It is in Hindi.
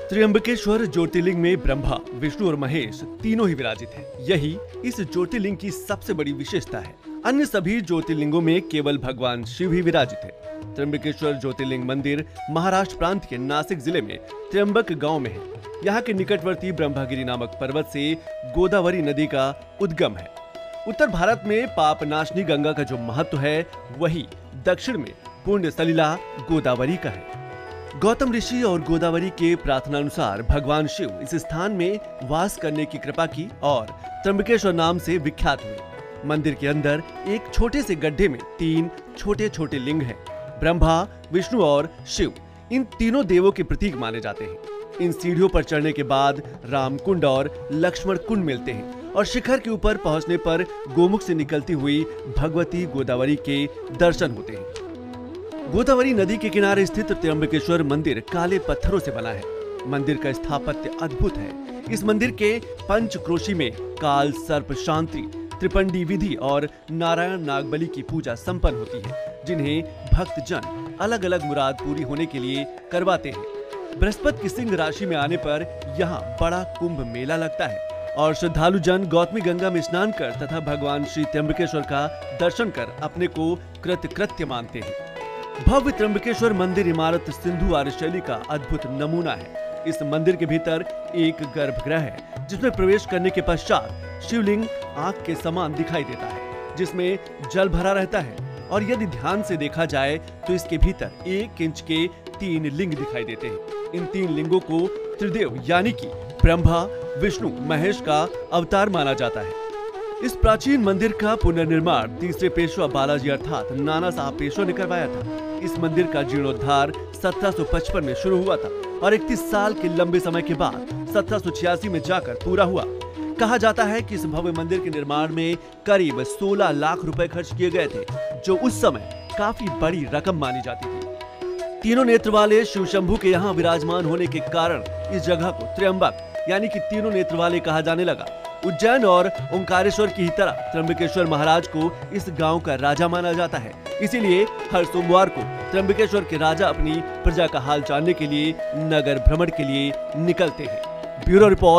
त्र्यंबकेश्वर ज्योतिर्लिंग में ब्रह्मा, विष्णु और महेश तीनों ही विराजित हैं। यही इस ज्योतिर्लिंग की सबसे बड़ी विशेषता है। अन्य सभी ज्योतिर्लिंगों में केवल भगवान शिव ही विराजित है। त्र्यंबकेश्वर ज्योतिर्लिंग मंदिर महाराष्ट्र प्रांत के नासिक जिले में त्र्यंबक गांव में है। यहाँ के निकटवर्ती ब्रह्मगिरी नामक पर्वत से गोदावरी नदी का उद्गम है। उत्तर भारत में पापनाशनी गंगा का जो महत्व है, वही दक्षिण में पुण्य सलिला गोदावरी का है। गौतम ऋषि और गोदावरी के प्रार्थनानुसार भगवान शिव इस स्थान में वास करने की कृपा की और त्र्यंबकेश्वर नाम से विख्यात हुए। मंदिर के अंदर एक छोटे से गड्ढे में 3 छोटे छोटे लिंग हैं। ब्रह्मा, विष्णु और शिव इन तीनों देवों के प्रतीक माने जाते हैं। इन सीढ़ियों पर चढ़ने के बाद राम कुंड और लक्ष्मण कुंड मिलते हैं और शिखर के ऊपर पहुंचने पर गोमुख से निकलती हुई भगवती गोदावरी के दर्शन होते हैं। गोदावरी नदी के किनारे स्थित त्र्यंबकेश्वर मंदिर काले पत्थरों से बना है। मंदिर का स्थापत्य अद्भुत है। इस मंदिर के पंचक्रोशी में काल सर्प शांति, त्रिपंडी विधि और नारायण नागबली की पूजा संपन्न होती है, जिन्हें भक्त जन अलग अलग मुराद पूरी होने के लिए करवाते हैं। बृहस्पति की सिंह राशि में आने पर यहाँ बड़ा कुंभ मेला लगता है और श्रद्धालु जन गौतमी गंगा में स्नान कर तथा भगवान श्री त्र्यंबकेश्वर का दर्शन कर अपने को कृतकृत्य मानते हैं। भव्य त्र्यंबकेश्वर मंदिर इमारत सिंधु आर्य शैली का अद्भुत नमूना है। इस मंदिर के भीतर एक गर्भगृह है, जिसमें प्रवेश करने के पश्चात शिवलिंग आंख के समान दिखाई देता है, जिसमें जल भरा रहता है। और यदि ध्यान से देखा जाए तो इसके भीतर 1 इंच के 3 लिंग दिखाई देते हैं। इन 3 लिंगों को त्रिदेव यानी कि ब्रह्मा, विष्णु, महेश का अवतार माना जाता है। इस प्राचीन मंदिर का पुनर्निर्माण तीसरे पेशवा बालाजी अर्थात नाना साहब पेशवा ने करवाया था। इस मंदिर का जीर्णोद्धार 1755 में शुरू हुआ था और 31 साल के लंबे समय के बाद 1786 में जाकर पूरा हुआ। कहा जाता है कि इस भव्य मंदिर के निर्माण में करीब 16 लाख रुपए खर्च किए गए थे, जो उस समय काफी बड़ी रकम मानी जाती थी। तीनों नेत्र वाले शिव शंभू के यहाँ विराजमान होने के कारण इस जगह को त्र्यंबक यानी कि तीनों नेत्र वाले कहा जाने लगा। उज्जैन और ओंकारेश्वर की ही तरह त्र्यंबकेश्वर महाराज को इस गांव का राजा माना जाता है। इसीलिए हर सोमवार को त्र्यंबकेश्वर के राजा अपनी प्रजा का हाल जानने के लिए नगर भ्रमण के लिए निकलते हैं। Bureau report.